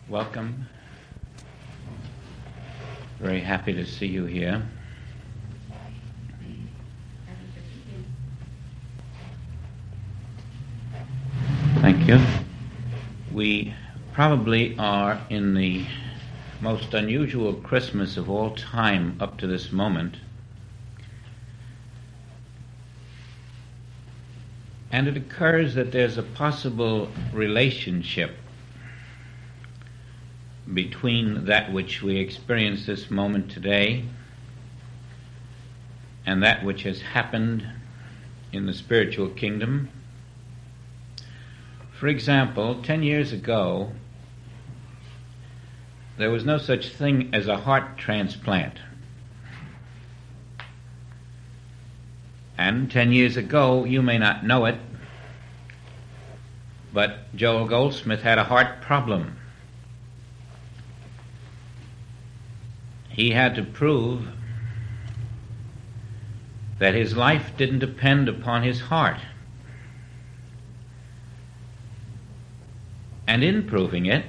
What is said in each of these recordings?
Welcome. Very happy to see you here. Thank you. We probably are in the most unusual Christmas of all time up to this moment. And it occurs that there's a possible relationship between that which we experience this moment today and that which has happened in the spiritual kingdom. For example, 10 years ago, there was no such thing as a heart transplant. And 10 years ago, you may not know it, but Joel Goldsmith had a heart problem. He had to prove that his life didn't depend upon his heart. And in proving it,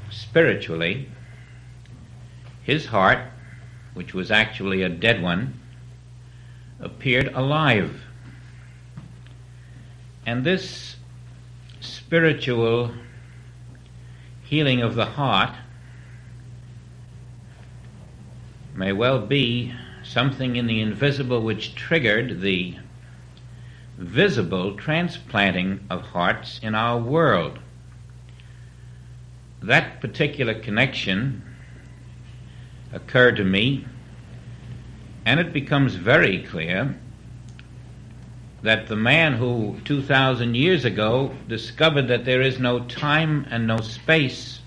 spiritually, his heart, which was actually a dead one, appeared alive. And this spiritual healing of the heart may well be something in the invisible which triggered the visible transplanting of hearts in our world. That particular connection occurred to me, and it becomes very clear that the man who 2,000 years ago discovered that there is no time and no space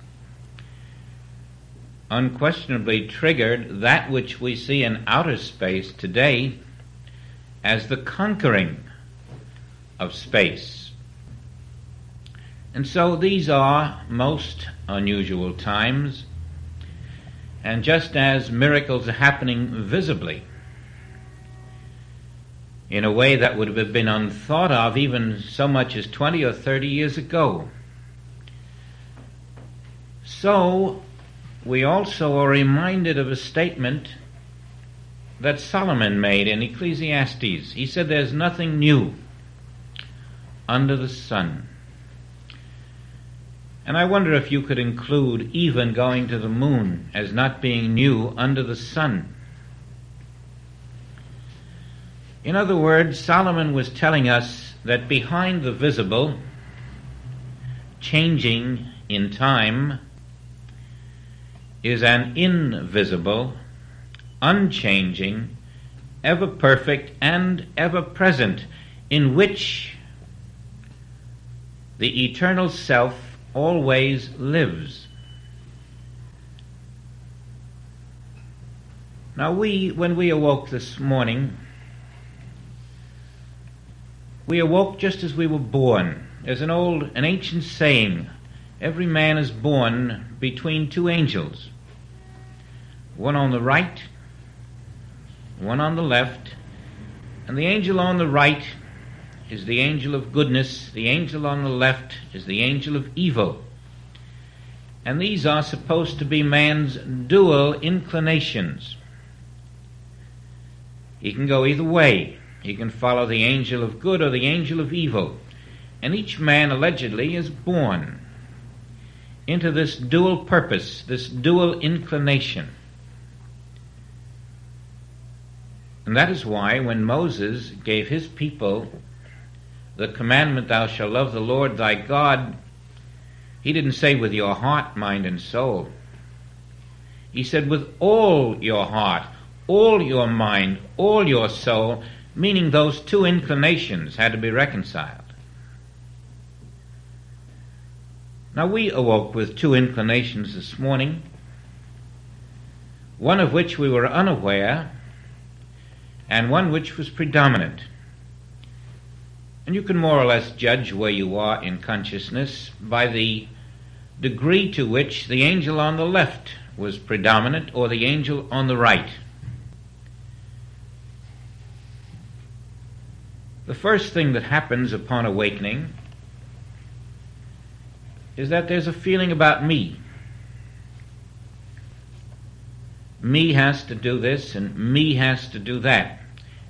unquestionably triggered that which we see in outer space today as the conquering of space. And so these are most unusual times, and just as miracles are happening visibly in a way that would have been unthought of even so much as 20 or 30 years ago, so we also are reminded of a statement that Solomon made in Ecclesiastes. He said, "There's nothing new under the sun." And I wonder if you could include even going to the moon as not being new under the sun. In other words, Solomon was telling us that behind the visible, changing in time, is an invisible, unchanging, ever-perfect, and ever-present, in which the eternal self always lives. Now when we awoke this morning, we awoke just as we were born. There's an ancient saying, every man is born between two angels, one on the right, one on the left, and the angel on the right is the angel of goodness, the angel on the left is the angel of evil. And these are supposed to be man's dual inclinations. He can go either way. He can follow the angel of good or the angel of evil. And each man allegedly is born into this dual purpose, this dual inclination. And that is why when Moses gave his people the commandment, "Thou shalt love the Lord thy God," he didn't say with your heart, mind, and soul. He said with all your heart, all your mind, all your soul, meaning those two inclinations had to be reconciled. Now we awoke with two inclinations this morning, one of which we were unaware, and one which was predominant. And you can more or less judge where you are in consciousness by the degree to which the angel on the left was predominant or the angel on the right. The first thing that happens upon awakening is that there's a feeling about me. me has to do this and me has to do that.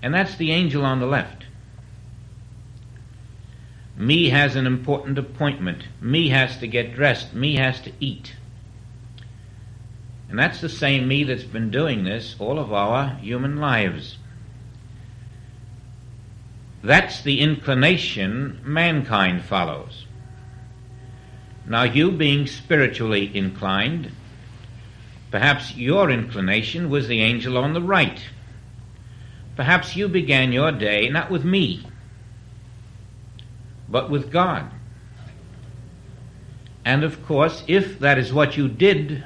And that's the angel on the left. Me has an important appointment. Me has to get dressed. Me has to eat. And that's the same me that's been doing this all of our human lives. That's the inclination mankind follows. Now, you being spiritually inclined, perhaps your inclination was the angel on the right. Perhaps you began your day not with me, but with God. And of course, if that is what you did,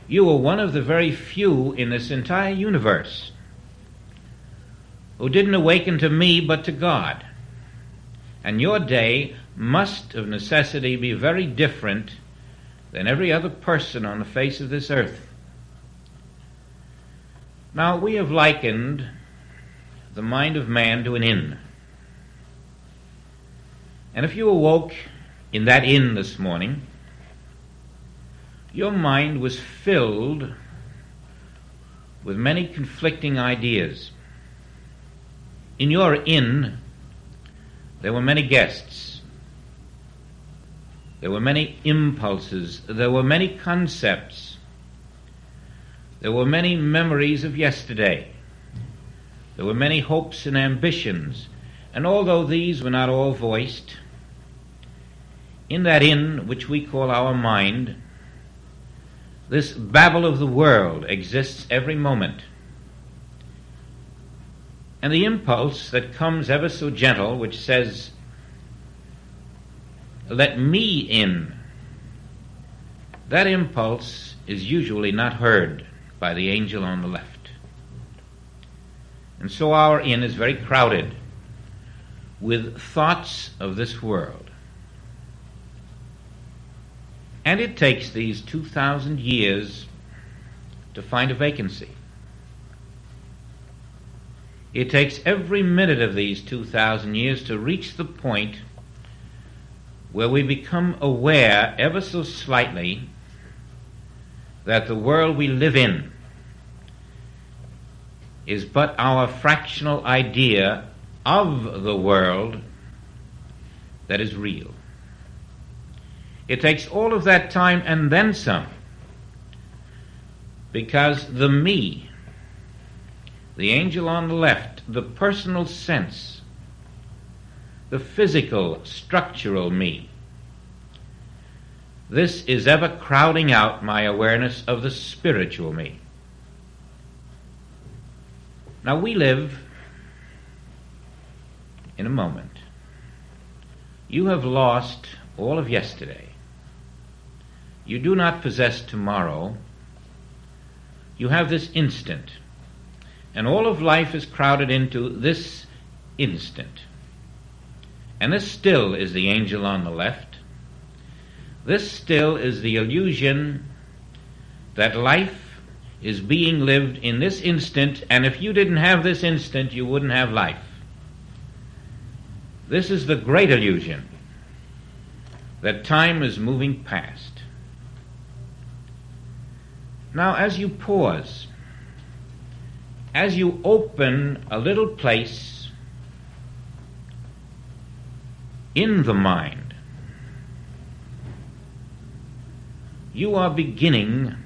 you were one of the very few in this entire universe who didn't awaken to me but to God. And your day must of necessity be very different than every other person on the face of this earth. Now, we have likened the mind of man to an inn. And if you awoke in that inn this morning, your mind was filled with many conflicting ideas. In your inn, there were many guests. There were many impulses. There were many concepts. There were many memories of yesterday. There were many hopes and ambitions. And although these were not all voiced, in that inn which we call our mind, this babble of the world exists every moment. And the impulse that comes ever so gentle, which says, "Let me in," that impulse is usually not heard by the angel on the left. And so our inn is very crowded with thoughts of this world. And it takes these 2,000 years to find a vacancy. It takes every minute of these 2,000 years to reach the point where we become aware ever so slightly that the world we live in is but our fractional idea of the world that is real. It takes all of that time and then some, because the me, the angel on the left, the personal sense, the physical, structural me, this is ever crowding out my awareness of the spiritual me. Now, we live in a moment. You have lost all of yesterday. You do not possess tomorrow. You have this instant. And all of life is crowded into this instant. And this still is the angel on the left. This still is the illusion that life is being lived in this instant, and if you didn't have this instant, you wouldn't have life. This is the great illusion that time is moving past. Now, as you pause, as you open a little place in the mind, you are beginning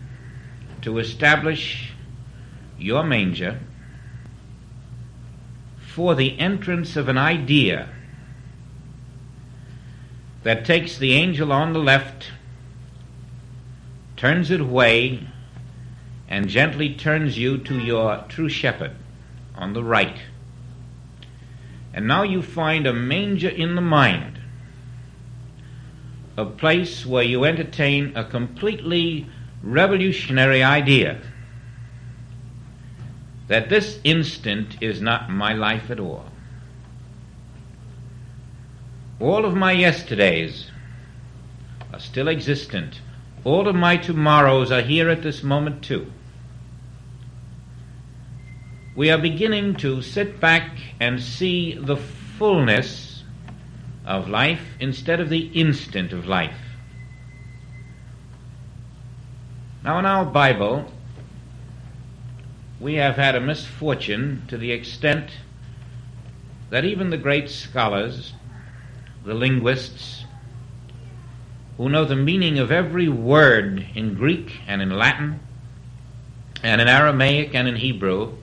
to establish your manger for the entrance of an idea that takes the angel on the left, turns it away, and gently turns you to your true shepherd on the right. And now you find a manger in the mind, a place where you entertain a completely revolutionary idea that this instant is not my life at all. All of my yesterdays are still existent. All of my tomorrows are here at this moment too. We are beginning to sit back and see the fullness of life instead of the instant of life. Now, in our Bible, we have had a misfortune to the extent that even the great scholars, the linguists, who know the meaning of every word in Greek and in Latin and in Aramaic and in Hebrew,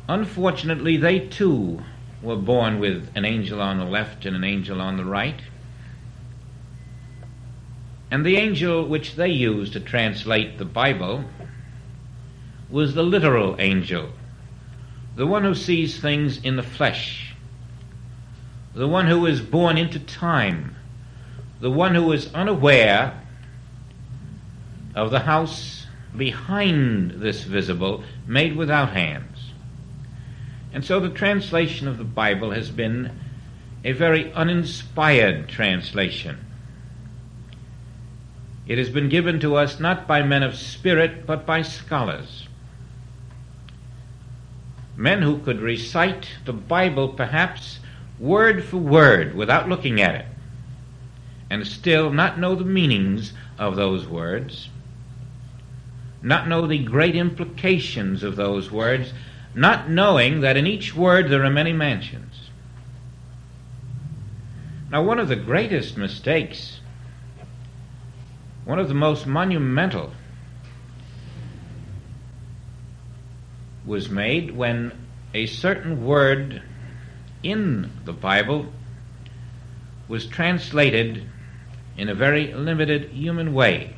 unfortunately they too were born with an angel on the left and an angel on the right. And the angel which they used to translate the Bible was the literal angel, the one who sees things in the flesh, the one who is born into time, the one who is unaware of the house behind this visible, made without hands. And so the translation of the Bible has been a very uninspired translation. It has been given to us not by men of spirit, but by scholars. Men who could recite the Bible perhaps word for word without looking at it, and still not know the meanings of those words, not know the great implications of those words, not knowing that in each word there are many mansions. Now, one of the greatest mistakes, one of the most monumental, was made when a certain word in the Bible was translated in a very limited human way.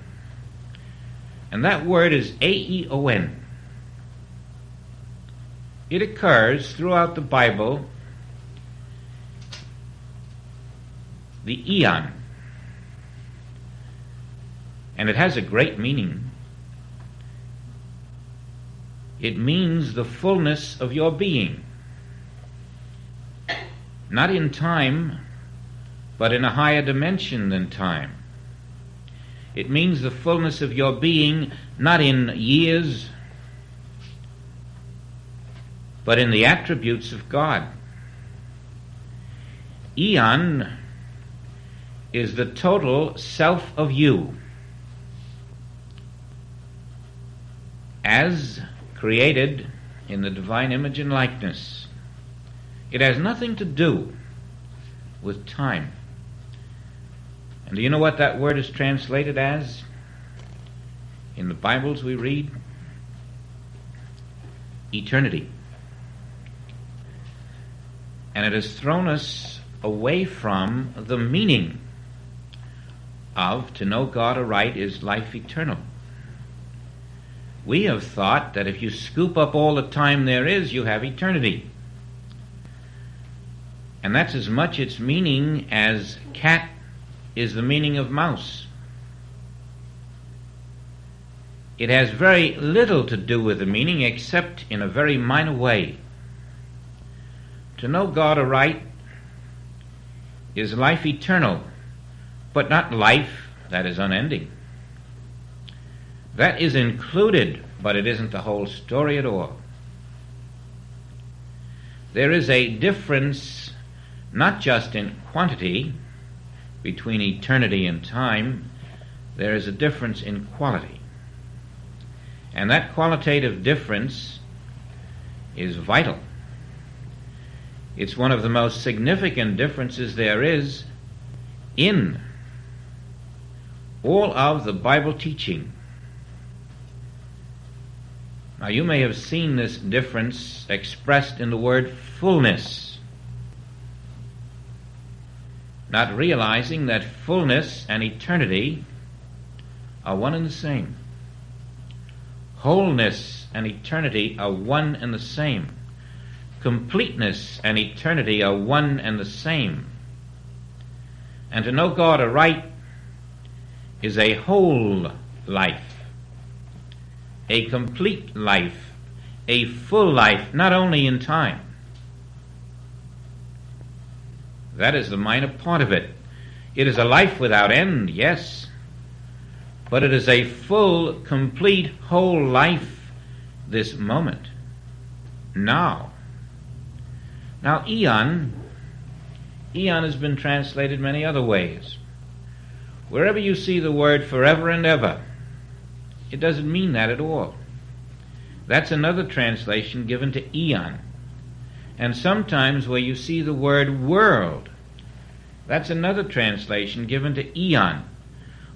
And that word is aeon. It occurs throughout the Bible, the eon, and it has a great meaning. It means the fullness of your being, not in time, but in a higher dimension than time. It means the fullness of your being, not in years, but in the attributes of God. Eon is the total self of you, as created in the divine image and likeness. It has nothing to do with time. And do you know what that word is translated as? In the Bibles we read, eternity. And it has thrown us away from the meaning of to know God aright is life eternal. We have thought that if you scoop up all the time there is, you have eternity. And that's as much its meaning as cat is the meaning of mouse. It has very little to do with the meaning except in a very minor way. To know God aright is life eternal, but not life that is unending. That is included, but it isn't the whole story at all. There is a difference, not just in quantity, between eternity and time. There is a difference in quality. And that qualitative difference is vital. It's one of the most significant differences there is in all of the Bible teaching. Now, you may have seen this difference expressed in the word fullness, not realizing that fullness and eternity are one and the same. Wholeness and eternity are one and the same. Completeness and eternity are one and the same. And to know God aright is a whole life, a complete life, a full life, not only in time. That is the minor part of it. It is a life without end, yes, but it is a full, complete, whole life this moment, now. Now, eon has been translated many other ways. Wherever you see the word forever and ever, it doesn't mean that at all. That's another translation given to eon. And sometimes where you see the word world, that's another translation given to eon.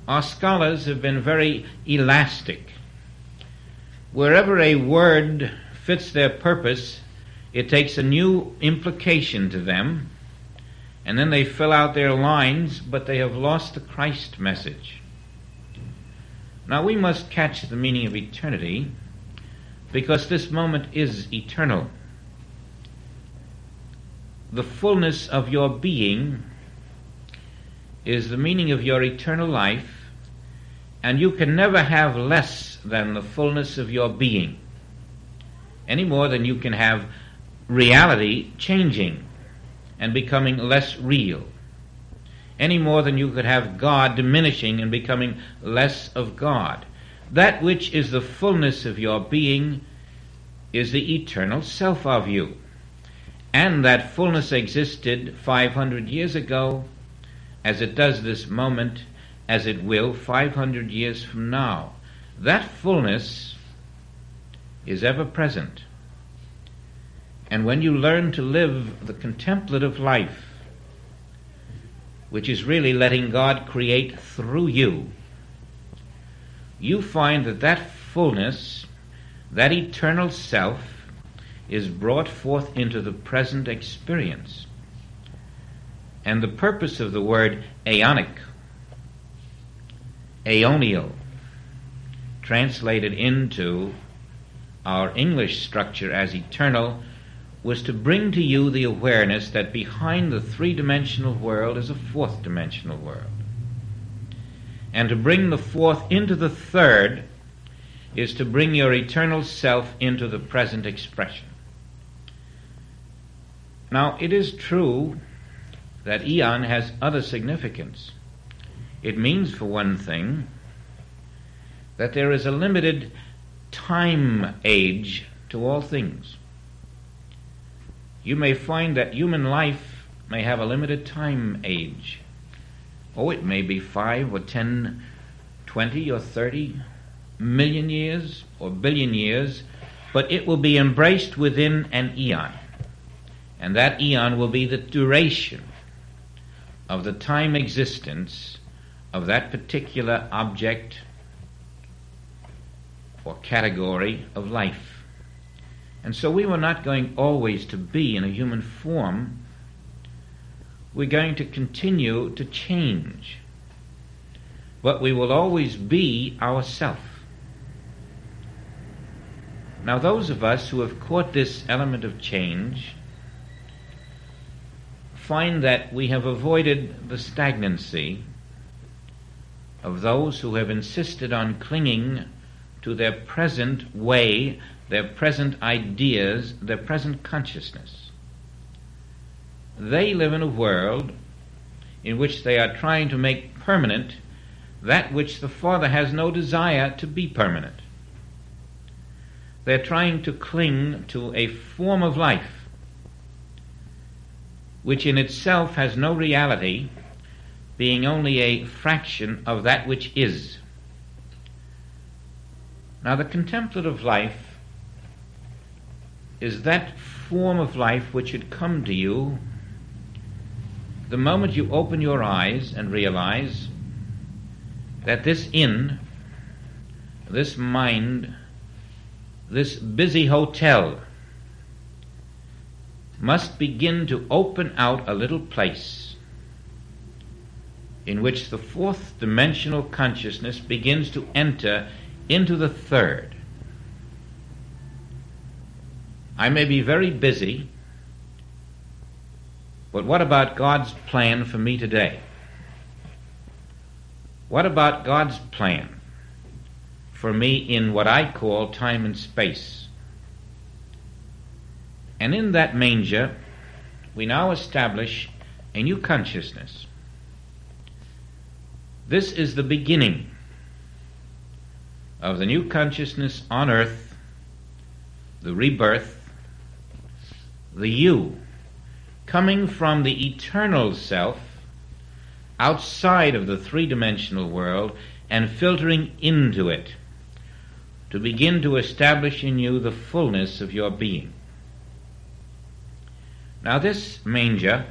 Our scholars have been very elastic. Wherever a word fits their purpose, it takes a new implication to them, and then they fill out their lines, but they have lost the Christ message. Now we must catch the meaning of eternity, because this moment is eternal. The fullness of your being is the meaning of your eternal life, and you can never have less than the fullness of your being, any more than you can have reality changing and becoming less real, any more than you could have God diminishing and becoming less of God. That which is the fullness of your being is the eternal self of you. And that fullness existed 500 years ago, as it does this moment, as it will 500 years from now. That fullness is ever present. And when you learn to live the contemplative life, which is really letting God create through you, you find that that fullness, that eternal self, is brought forth into the present experience. And the purpose of the word aeonic, aeonial, translated into our English structure as eternal, was to bring to you the awareness that behind the three-dimensional world is a fourth-dimensional world. And to bring the fourth into the third is to bring your eternal self into the present expression. Now, it is true that eon has other significance. It means, for one thing, that there is a limited time age to all things. You may find that human life may have a limited time age. Oh, it may be 5 or 10, 20 or 30 million years or billion years, but it will be embraced within an eon. And that eon will be the duration of the time existence of that particular object or category of life. And so we were not going always to be in a human form. We're going to continue to change. But we will always be ourself. Now those of us who have caught this element of change find that we have avoided the stagnancy of those who have insisted on clinging to their present way, their present ideas, their present consciousness. They live in a world in which they are trying to make permanent that which the Father has no desire to be permanent. They're trying to cling to a form of life which in itself has no reality, being only a fraction of that which is. Now, the contemplative life is that form of life which should come to you the moment you open your eyes and realize that this inn, this mind, this busy hotel must begin to open out a little place in which the fourth dimensional consciousness begins to enter into the third. I may be very busy, but what about God's plan for me today? What about God's plan for me in what I call time and space? And in that manger, we now establish a new consciousness. This is the beginning of the new consciousness on earth, the rebirth, the you, coming from the eternal self outside of the three-dimensional world and filtering into it. to begin to establish in you the fullness of your being. Now this manger,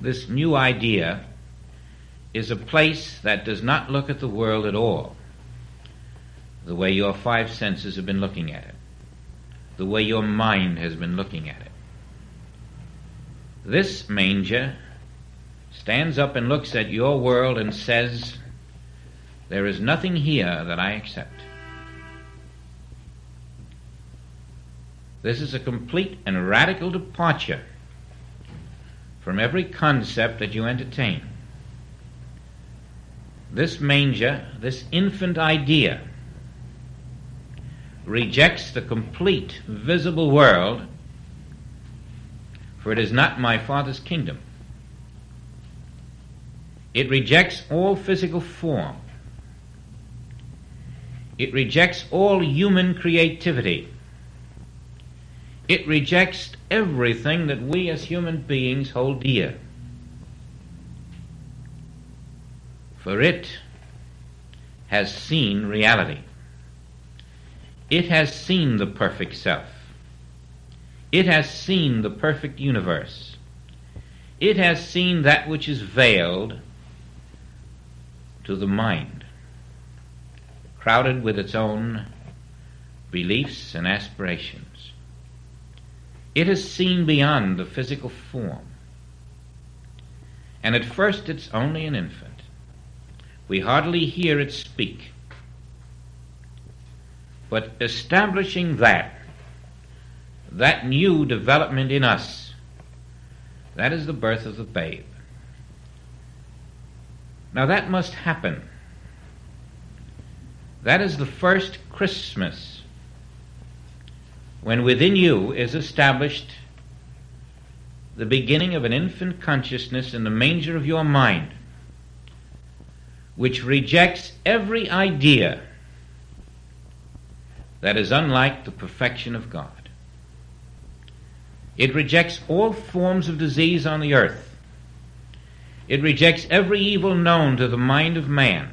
this new idea, is a place that does not look at the world at all the way your five senses have been looking at it, the way your mind has been looking at it. This manger stands up and looks at your world and says, there is nothing here that I accept. This is a complete and radical departure from every concept that you entertain. This manger, this infant idea, rejects the complete visible world, for it is not my Father's kingdom. It rejects all physical form. It rejects all human creativity. It rejects everything that we as human beings hold dear. For it has seen reality. It has seen the perfect self. It has seen the perfect universe. It has seen that which is veiled to the mind, crowded with its own beliefs and aspirations. It has seen beyond the physical form. And at first it's only an infant. We hardly hear it speak. But establishing that new development in us, that is the birth of the babe. Now that must happen. That is the first Christmas, when within you is established the beginning of an infant consciousness in the manger of your mind, which rejects every idea that is unlike the perfection of God. It rejects all forms of disease on the earth. It rejects every evil known to the mind of man.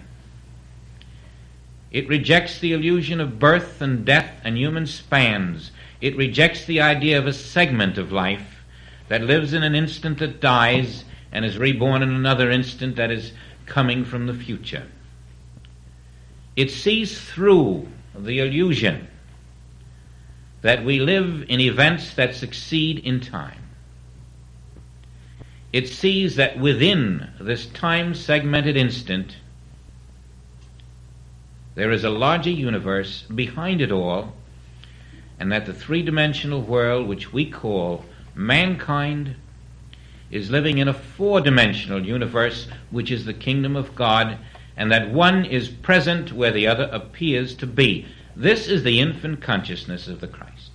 It rejects the illusion of birth and death and human spans. It rejects the idea of a segment of life that lives in an instant that dies and is reborn in another instant that is coming from the future. It sees through the illusion that we live in events that succeed in time. It sees that within this time-segmented instant there is a larger universe behind it all, and that the three-dimensional world which we call mankind is living in a four-dimensional universe which is the kingdom of God, and that one is present where the other appears to be. This is the infant consciousness of the Christ.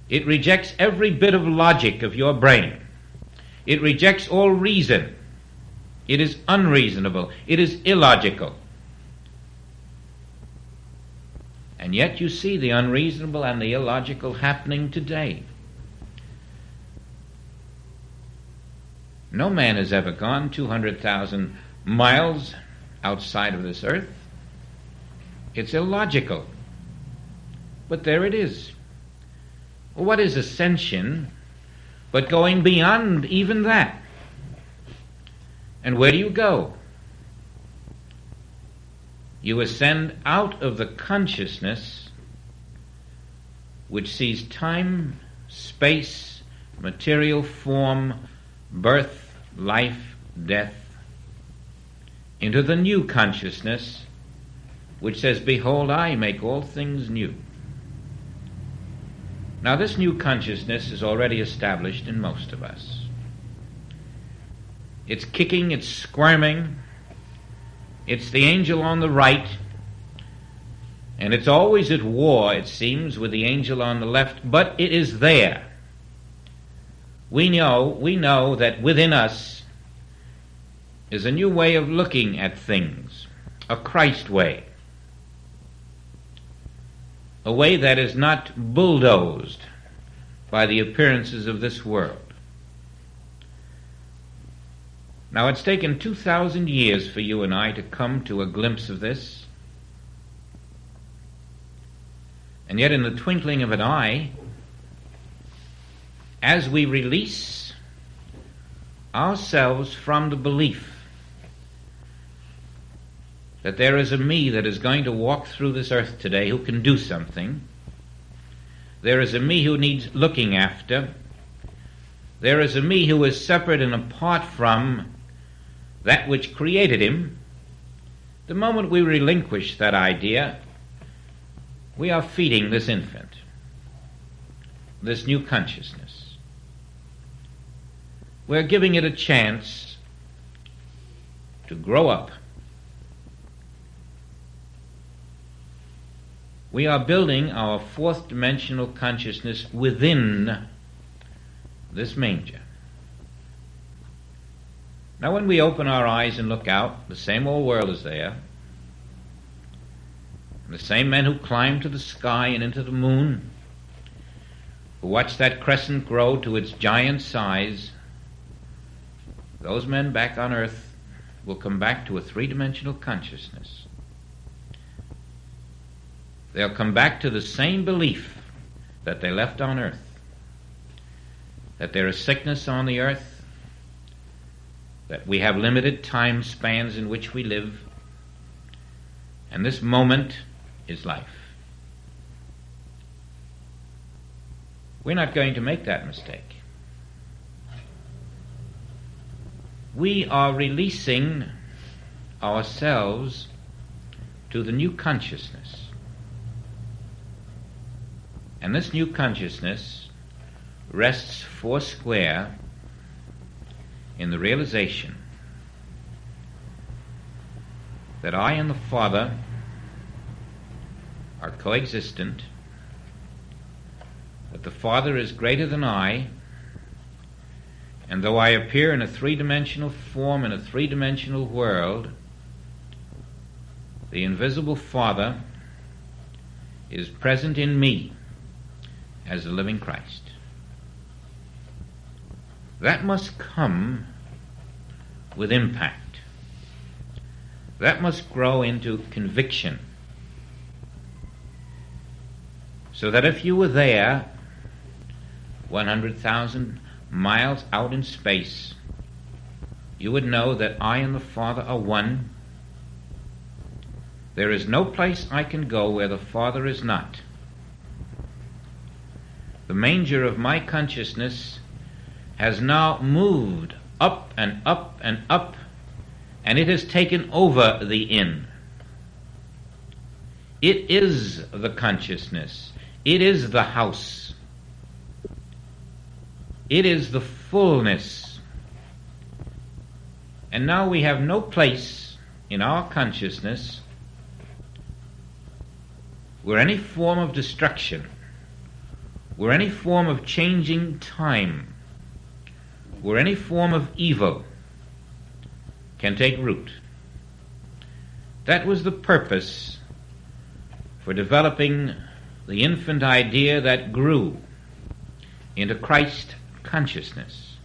It rejects every bit of logic of your brain. It rejects all reason. It is unreasonable. It is illogical. And yet you see the unreasonable and the illogical happening today. No man has ever gone 200,000 miles outside of this earth. It's illogical. But there it is. What is ascension but going beyond even that? And where do you go? You ascend out of the consciousness which sees time, space, material form, birth, life, death, into the new consciousness which says, behold, I make all things new. Now this new consciousness is already established in most of us. It's kicking, it's squirming, it's the angel on the right, and it's always at war, it seems, with the angel on the left, but it is there. We know that within us is a new way of looking at things, a Christ way, a way that is not bulldozed by the appearances of this world. Now, it's taken 2,000 years for you and I to come to a glimpse of this. And yet in the twinkling of an eye, as we release ourselves from the belief that there is a me that is going to walk through this earth today who can do something, there is a me who needs looking after, there is a me who is separate and apart from that which created him, the moment we relinquish that idea, we are feeding this infant, this new consciousness. We're giving it a chance to grow up. We are building our fourth dimensional consciousness within this manger. Now when we open our eyes and look out, the same old world is there. The same men who climbed to the sky and into the moon, who watched that crescent grow to its giant size, those men back on earth will come back to a three-dimensional consciousness. They'll come back to the same belief that they left on earth, that there is sickness on the earth, that we have limited time spans in which we live, and this moment is life. We're not going to make that mistake. We are releasing ourselves to the new consciousness. And this new consciousness rests foursquare in the realization that I and the Father are coexistent, that the Father is greater than I, and though I appear in a three-dimensional form in a three-dimensional world, the invisible Father is present in me as the living Christ. That must come with impact. That must grow into conviction. So that if you were there 100,000 miles out in space, you would know that I and the Father are one. There is no place I can go where the Father is not. The manger of my consciousness has now moved up and up and up, and it has taken over the inn. It is the consciousness. It is the house. It is the fullness. And now we have no place in our consciousness where any form of destruction, where any form of changing time, where any form of evil can take root. That was the purpose for developing the infant idea that grew into Christ consciousness.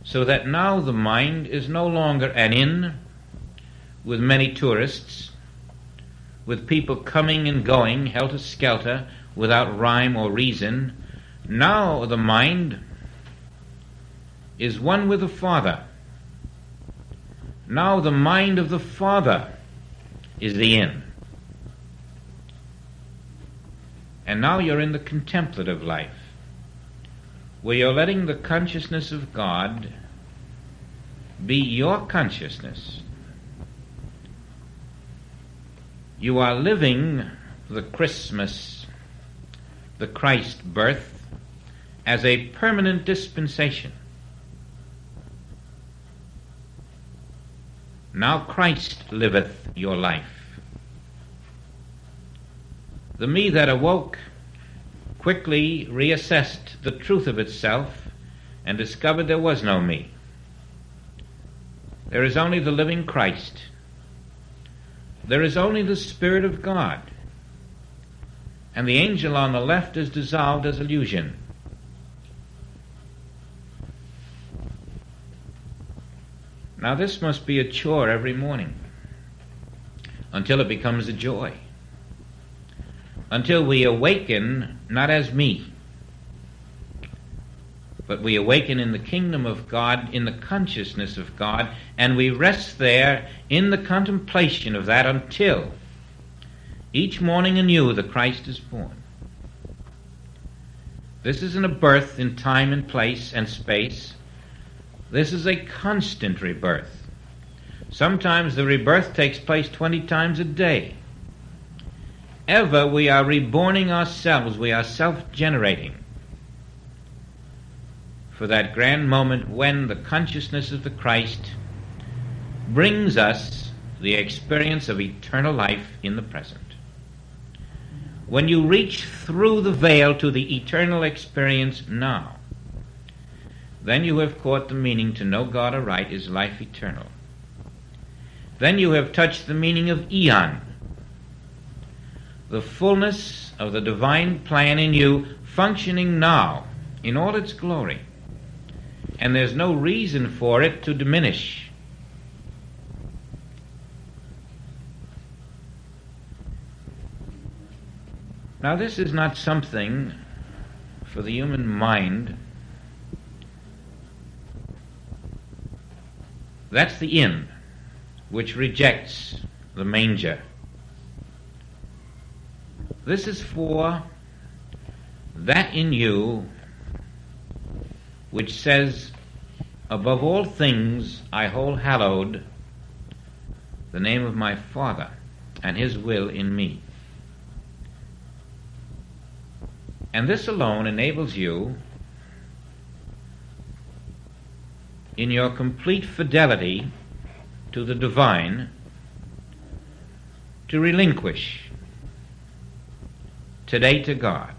So that now the mind is no longer an inn with many tourists, with people coming and going helter-skelter without rhyme or reason. Now the mind is one with the Father. Now the mind of the Father is the inn. And now you're in the contemplative life, where you're letting the consciousness of God be your consciousness. You are living the Christmas, the Christ birth, as a permanent dispensation. Now Christ liveth your life. The me that awoke quickly reassessed the truth of itself and discovered there was no me. There is only the living Christ. There is only the Spirit of God. And the angel on the left is dissolved as illusion. Now this must be a chore every morning until it becomes a joy. until we awaken not as me, but we awaken in the kingdom of God, in the consciousness of God, and we rest there in the contemplation of that until each morning anew the Christ is born. This isn't a birth in time and place and space. This is a constant rebirth. Sometimes the rebirth takes place 20 times a day. Ever we are reborning ourselves, we are self-generating for that grand moment when the consciousness of the Christ brings us the experience of eternal life in the present. When you reach through the veil to the eternal experience now, then you have caught the meaning to know God aright is life eternal. Then you have touched the meaning of eon, the fullness of the divine plan in you functioning now in all its glory. And there's no reason for it to diminish. Now, this is not something for the human mind. That's the inn, which rejects the manger. This is for that in you which says, above all things I hold hallowed the name of my Father and His will in me. And this alone enables you, in your complete fidelity to the divine, to relinquish today to God.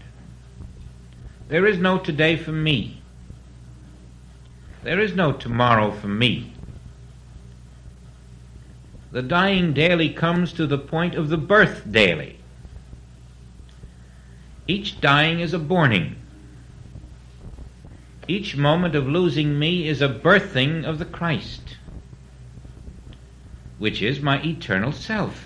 There is no today for me. There is no tomorrow for me. The dying daily comes to the point of the birth daily. Each dying is a borning. Each moment of losing me is a birthing of the Christ, which is my eternal self.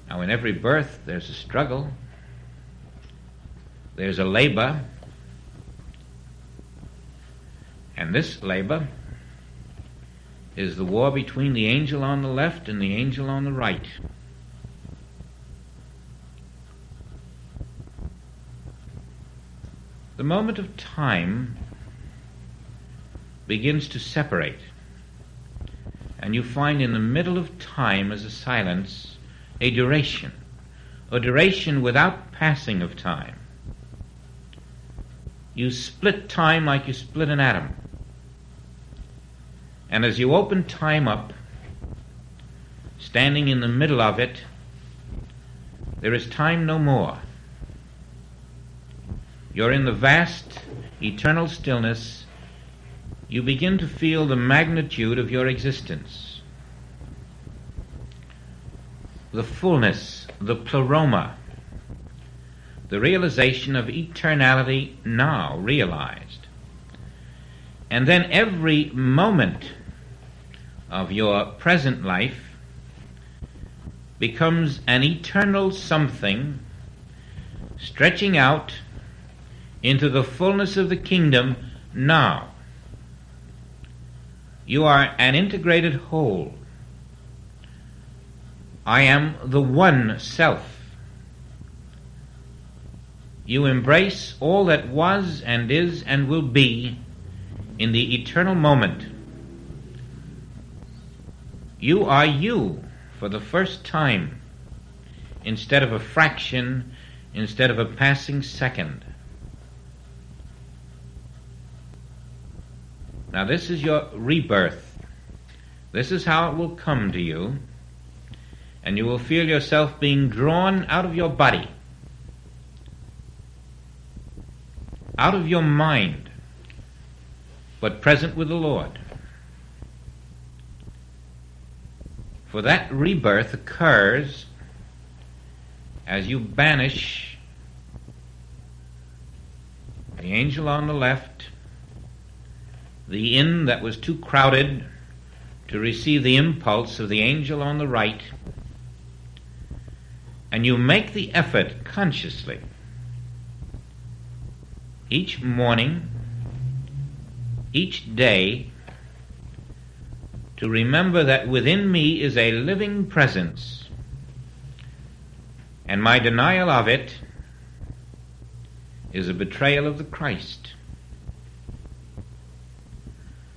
Now, in every birth there's a struggle. There's a labor, and this labor is the war between the angel on the left and the angel on the right. The moment of time begins to separate, and you find in the middle of time as a silence a duration without passing of time. You split time like you split an atom. And as you open time up, standing in the middle of it, there is time no more. You're in the vast, eternal stillness. You begin to feel the magnitude of your existence, the fullness, the pleroma, the realization of eternality now realized. And then every moment of your present life becomes an eternal something stretching out into the fullness of the kingdom now. You are an integrated whole. I am the one self. You embrace all that was and is and will be in the eternal moment. You are you for the first time, instead of a fraction, instead of a passing second. Now this is your rebirth. This is how it will come to you, and you will feel yourself being drawn out of your body, out of your mind, but present with the Lord. For that rebirth occurs as you banish the angel on the left, the inn that was too crowded to receive the impulse of the angel on the right, and you make the effort consciously each morning, each day, to remember that within me is a living presence, and my denial of it is a betrayal of the Christ.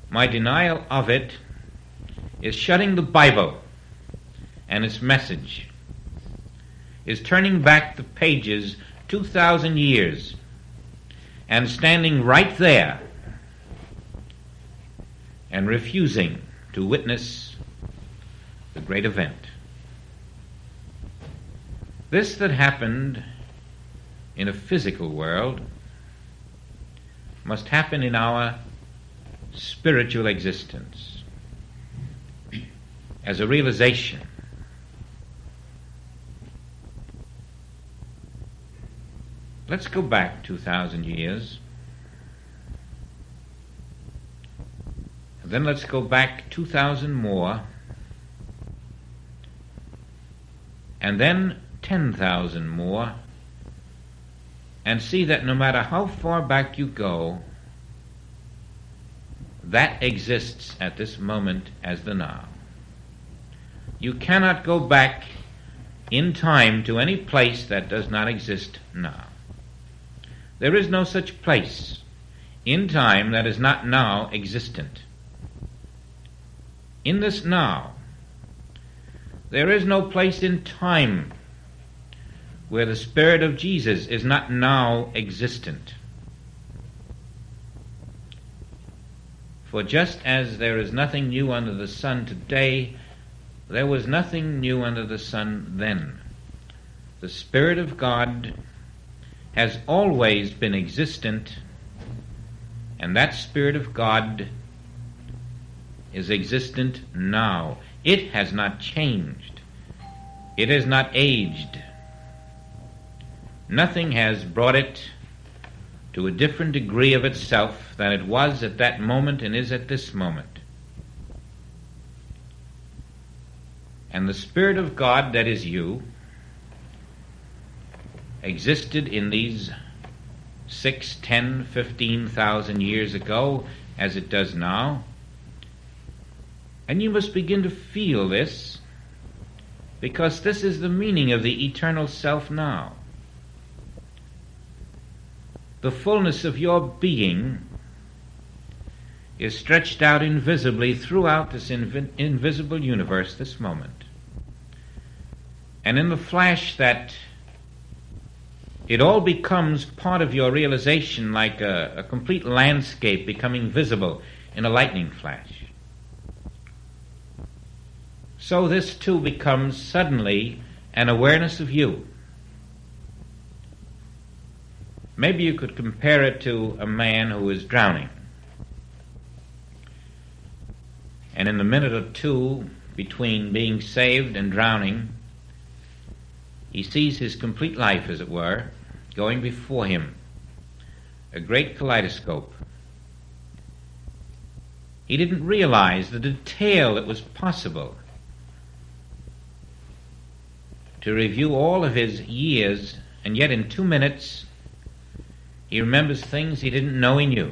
My denial of it is shutting the Bible and its message, is turning back the pages 2,000 years and standing right there and refusing to witness the great event. This that happened in a physical world must happen in our spiritual existence as a realization. Let's go back 2,000 years. And then let's go back 2,000 more. And then 10,000 more. And see that no matter how far back you go, that exists at this moment as the now. You cannot go back in time to any place that does not exist now. There is no such place in time that is not now existent. In this now, there is no place in time where the Spirit of Jesus is not now existent. For just as there is nothing new under the sun today, there was nothing new under the sun then. The Spirit of God has always been existent, and that Spirit of God is existent now. It has not changed. It has not aged. Nothing has brought it to a different degree of itself than it was at that moment and is at this moment. And the Spirit of God that is you existed in these 6, 10, 15,000 years ago as it does now. And you must begin to feel this, because this is the meaning of the eternal self now. The fullness of your being is stretched out invisibly throughout this invisible universe this moment. And in the flash that it all becomes part of your realization, like a complete landscape becoming visible in a lightning flash. So this too becomes suddenly an awareness of you. Maybe you could compare it to a man who is drowning. And in the minute or two between being saved and drowning, he sees his complete life, as it were, going before him, a great kaleidoscope. He didn't realize the detail that was possible to review all of his years, and yet in 2 minutes he remembers things he didn't know he knew.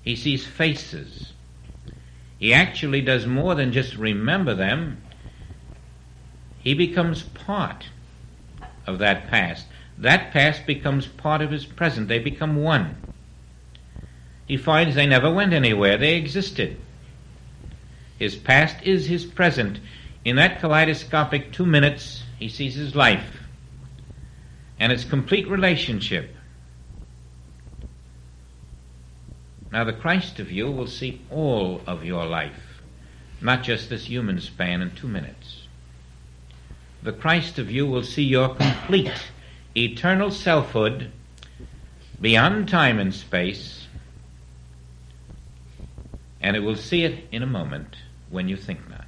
He sees faces. He actually does more than just remember them. He becomes part of that past. That past becomes part of his present. They become one. He finds they never went anywhere. They existed. His past is his present. In that kaleidoscopic 2 minutes, he sees his life and its complete relationship. Now the Christ of you will see all of your life, not just this human span in 2 minutes. The Christ of you will see your complete, eternal selfhood beyond time and space, and it will see it in a moment when you think not.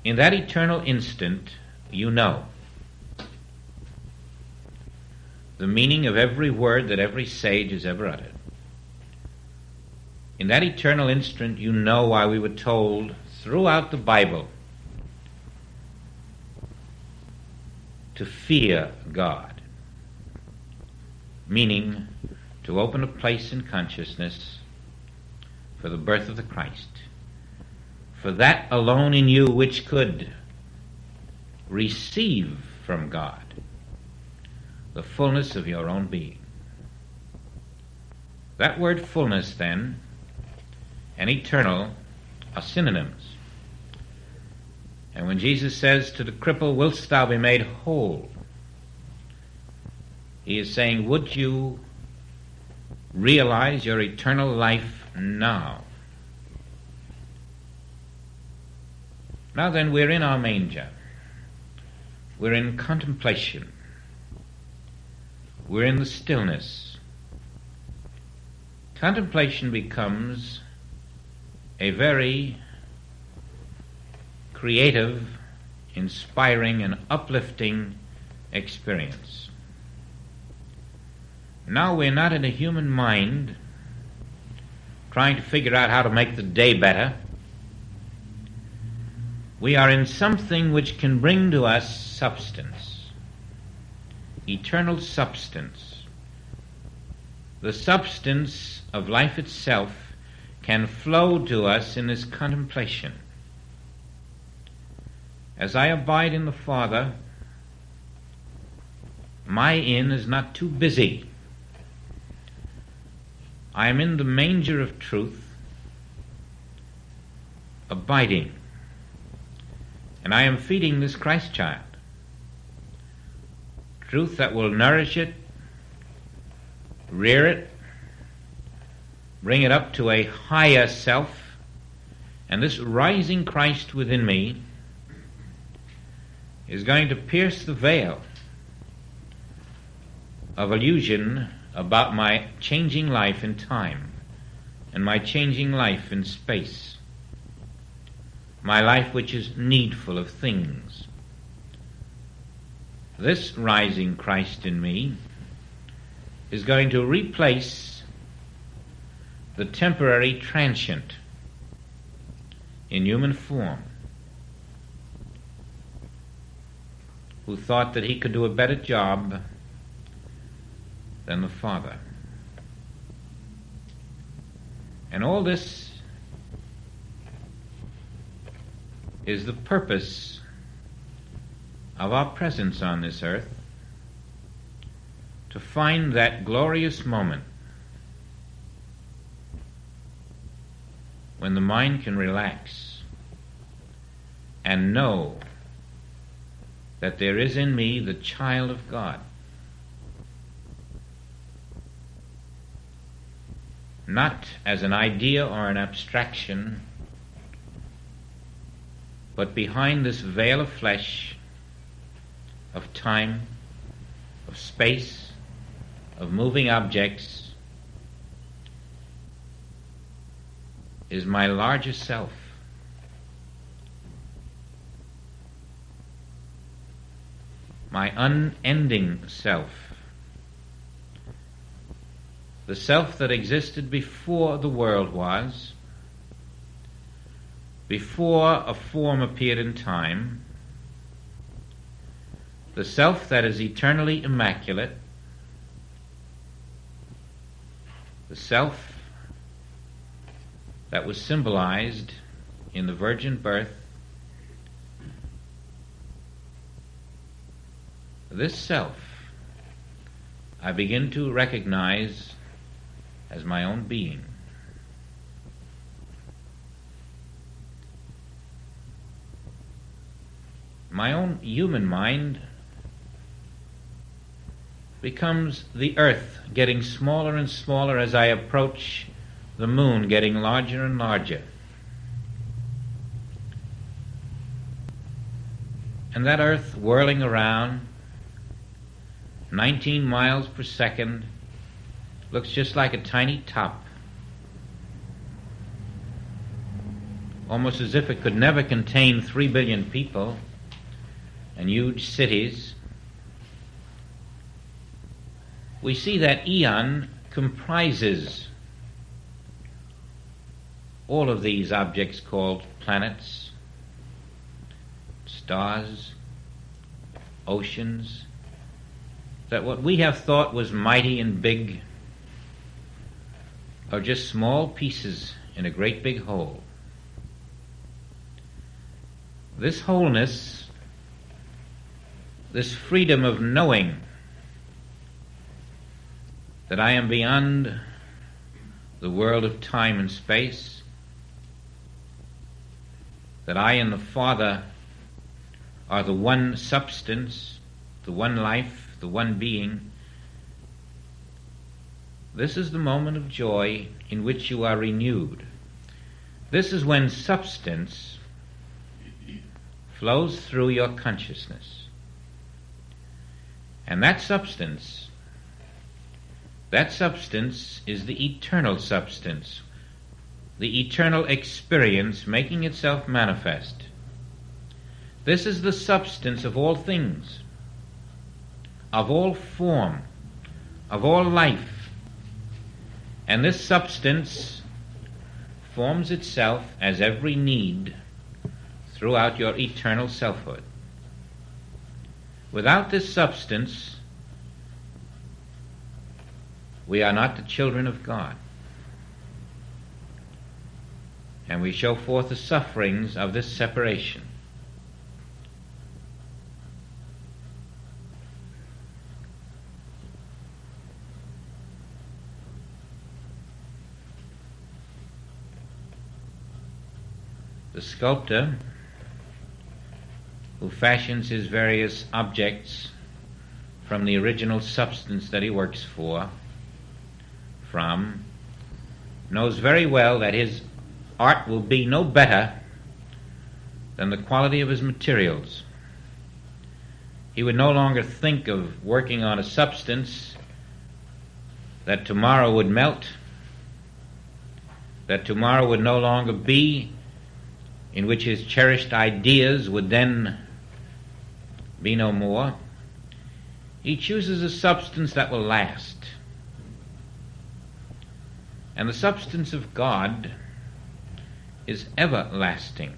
In that eternal instant, you know the meaning of every word that every sage has ever uttered. In that eternal instant, you know why we were told throughout the Bible to fear God, meaning to open a place in consciousness for the birth of the Christ, for that alone in you which could receive from God the fullness of your own being. That word fullness, then, and eternal are synonyms. And when Jesus says to the cripple, "Wilt thou be made whole?" he is saying, would you realize your eternal life now? Now then, we're in our manger. We're in contemplation. We're in the stillness. Contemplation becomes a very creative, inspiring, and uplifting experience. Now we're not in a human mind trying to figure out how to make the day better. We are in something which can bring to us substance, eternal substance. The substance of life itself can flow to us in this contemplation. As I abide in the Father, my inn is not too busy. I am in the manger of truth, abiding, and I am feeding this Christ child. Truth that will nourish it, rear it, bring it up to a higher self, and this rising Christ within me is going to pierce the veil of illusion about my changing life in time and my changing life in space, my life which is needful of things. This rising Christ in me is going to replace the temporary transient in human form who thought that he could do a better job than the Father. And all this is the purpose of our presence on this earth, to find that glorious moment when the mind can relax and know that there is in me the child of God. Not as an idea or an abstraction, but behind this veil of flesh, of time, of space, of moving objects, is my larger self. My unending self. The self that existed before the world was, before a form appeared in time, the self that is eternally immaculate, the self that was symbolized in the virgin birth. This self I begin to recognize as my own being. My own human mind becomes the earth, getting smaller and smaller as I approach the moon, getting larger and larger. And that earth whirling around 19 miles per second looks just like a tiny top, almost as if it could never contain 3 billion people and huge cities. We see that eon comprises all of these objects called planets, stars, oceans, that what we have thought was mighty and big are just small pieces in a great big whole. This wholeness, this freedom of knowing that I am beyond the world of time and space, that I and the Father are the one substance, the one life, the one being. This is the moment of joy in which you are renewed. This is when substance flows through your consciousness. And that substance is the eternal substance, the eternal experience making itself manifest. This is the substance of all things, of all form, of all life. And this substance forms itself as every need throughout your eternal selfhood. Without this substance, we are not the children of God. And we show forth the sufferings of this separation. The sculptor who fashions his various objects from the original substance that he works from, knows very well that his art will be no better than the quality of his materials. He would no longer think of working on a substance that tomorrow would melt, that tomorrow would no longer be, in which his cherished ideas would then be no more. He chooses a substance that will last. And the substance of God is everlasting.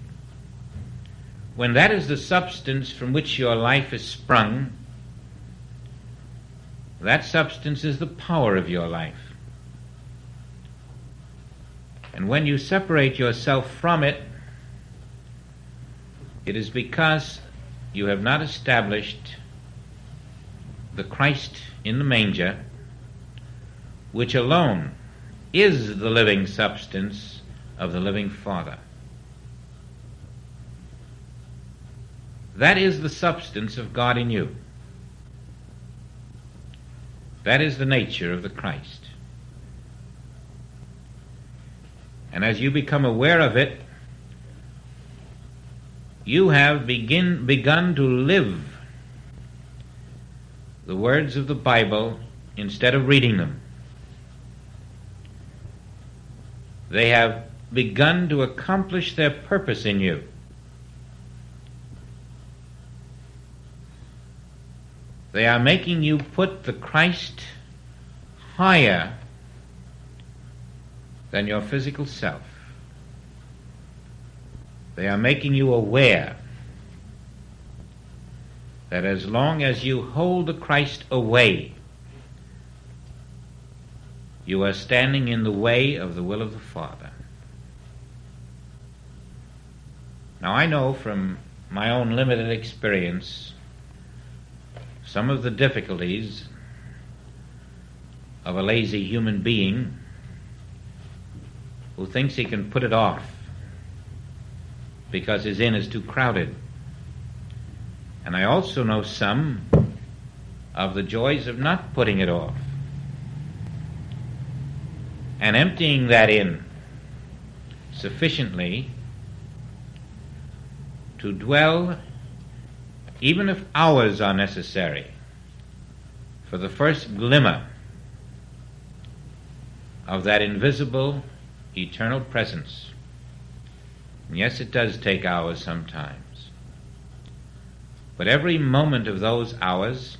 When that is the substance from which your life is sprung, that substance is the power of your life. And when you separate yourself from it, it is because you have not established the Christ in the manger, which alone is the living substance of the living Father. That is the substance of God in you. That is the nature of the Christ. And as you become aware of it, you have begun to live the words of the Bible instead of reading them. They have begun to accomplish their purpose in you. They are making you put the Christ higher than your physical self. They are making you aware that as long as you hold the Christ away, you are standing in the way of the will of the Father. Now, I know from my own limited experience some of the difficulties of a lazy human being who thinks he can put it off because his inn is too crowded. And I also know some of the joys of not putting it off and emptying that inn sufficiently to dwell, even if hours are necessary, for the first glimmer of that invisible, eternal presence. And yes, it does take hours sometimes. But every moment of those hours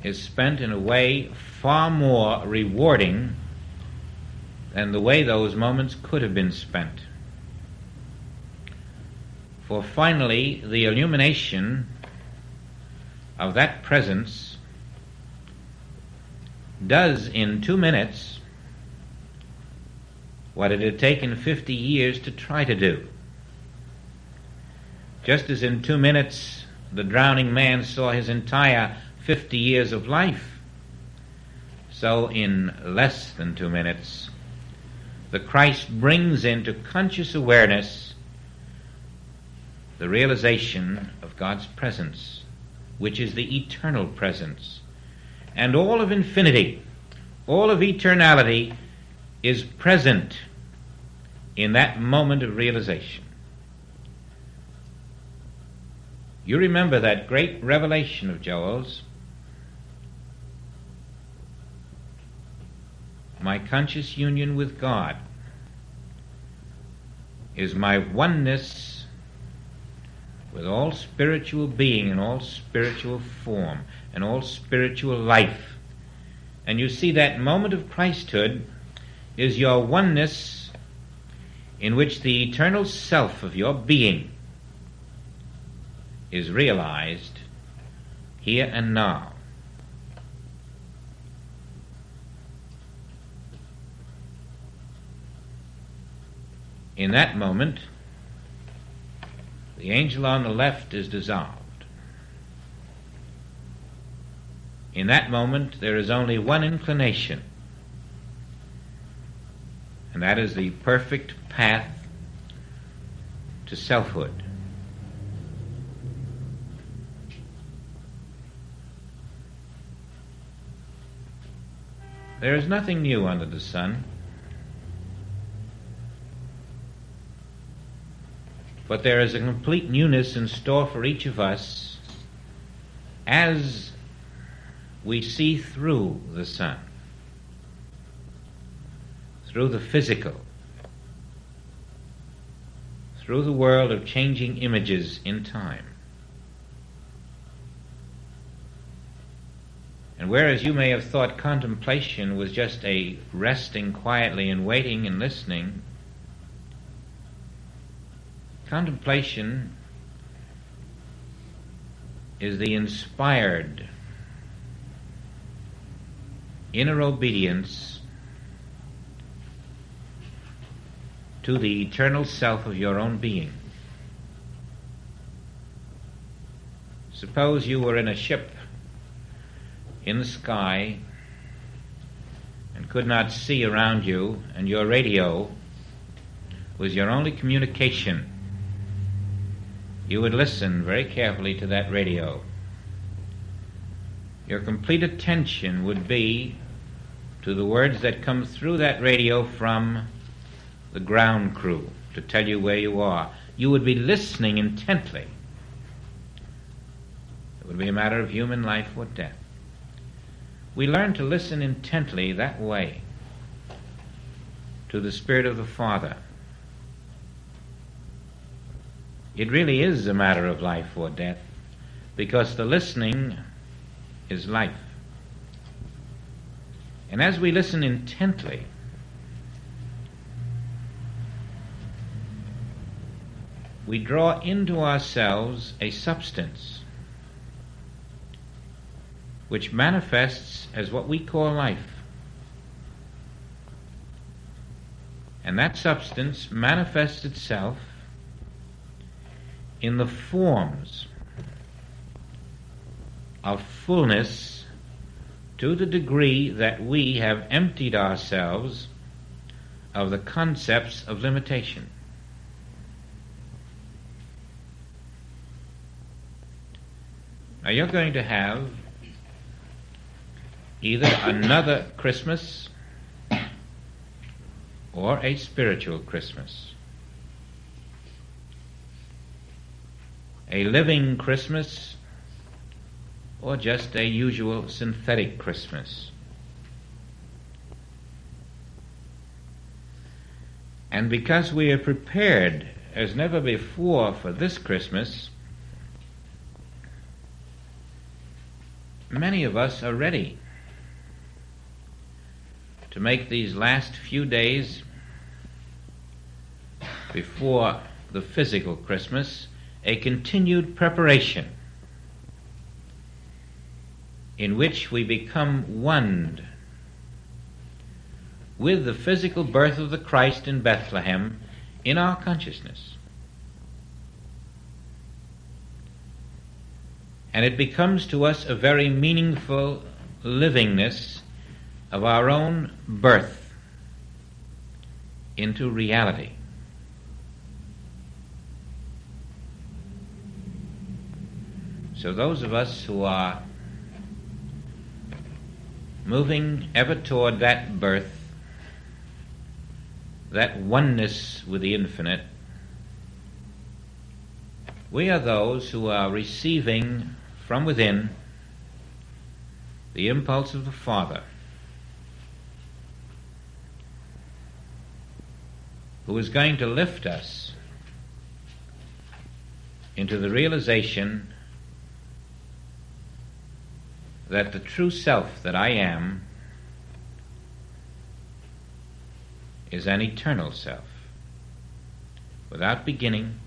is spent in a way far more rewarding than the way those moments could have been spent. For finally, the illumination of that presence does in 2 minutes what it had taken 50 years to try to do. Just as in 2 minutes the drowning man saw his entire 50 years of life, so in less than 2 minutes the Christ brings into conscious awareness the realization of God's presence, which is the eternal presence. And all of infinity, all of eternality is present in that moment of realization. You remember that great revelation of Joel's, my conscious union with God is my oneness with all spiritual being and all spiritual form and all spiritual life. And you see that moment of Christhood is your oneness in which the eternal self of your being is realized here and now. In that moment, the angel on the left is dissolved. In that moment, there is only one inclination, and that is the perfect path to selfhood. There is nothing new under the sun, but there is a complete newness in store for each of us as we see through the sun, through the physical, through the world of changing images in time. And whereas you may have thought contemplation was just a resting quietly and waiting and listening, contemplation is the inspired inner obedience to the eternal self of your own being. Suppose you were in a ship in the sky and could not see around you, and your radio was your only communication. You would listen very carefully to that radio. Your complete attention would be to the words that come through that radio from the ground crew to tell you where you are. You would be listening intently. It would be a matter of human life or death. We learn to listen intently that way to the Spirit of the Father. It really is a matter of life or death, because the listening is life. And as we listen intently, we draw into ourselves a substance which manifests as what we call life. And that substance manifests itself in the forms of fullness to the degree that we have emptied ourselves of the concepts of limitation. Now you're going to have either another Christmas or a spiritual Christmas. A living Christmas or just a usual synthetic Christmas. And because we are prepared as never before for this Christmas, many of us are ready to make these last few days before the physical Christmas a continued preparation in which we become one with the physical birth of the Christ in Bethlehem in our consciousness. And it becomes to us a very meaningful livingness of our own birth into reality. So those of us who are moving ever toward that birth, that oneness with the infinite, we are those who are receiving from within the impulse of the Father, who is going to lift us into the realization that the true self that I am is an eternal self, without beginning,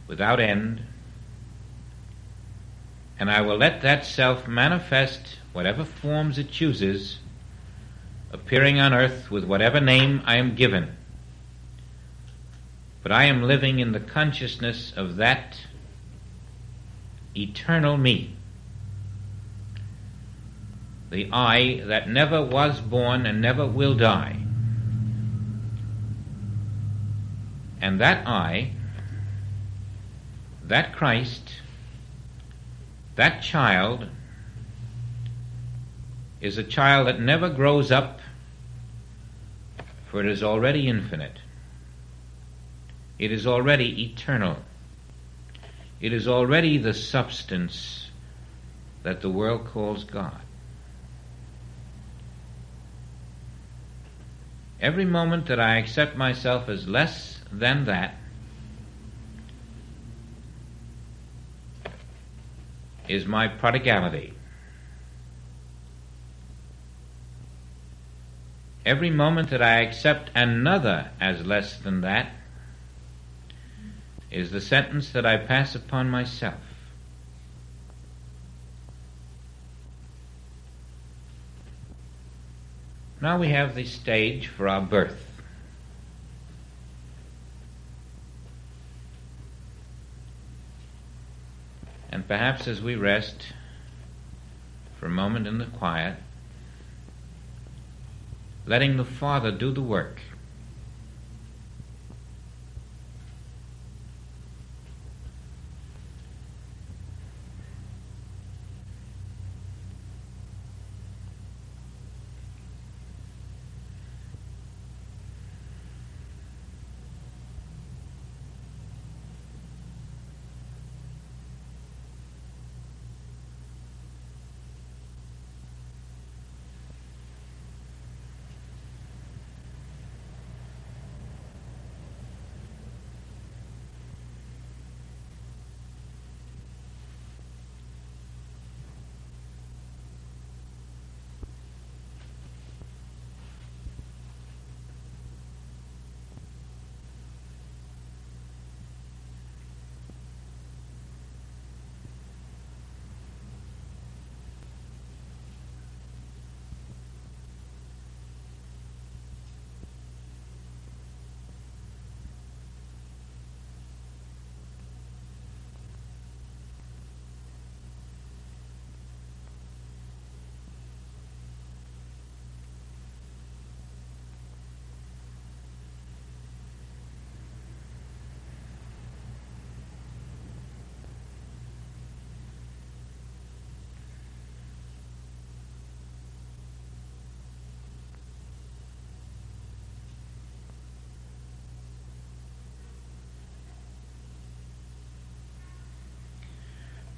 without end, and I will let that self manifest whatever forms it chooses, appearing on earth with whatever name I am given. But I am living in the consciousness of that eternal me, the I that never was born and never will die. And that I, that Christ, that child, is a child that never grows up, for it is already infinite. It is already eternal. It is already the substance that the world calls God. Every moment that I accept myself as less than that is my prodigality. Every moment that I accept another as less than that is the sentence that I pass upon myself. Now we have the stage for our birth. And perhaps as we rest for a moment in the quiet, letting the Father do the work,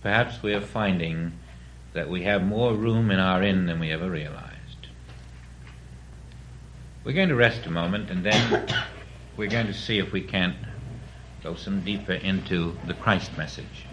perhaps we are finding that we have more room in our inn than we ever realized. We're going to rest a moment, and then we're going to see if we can't go some deeper into the Christ message.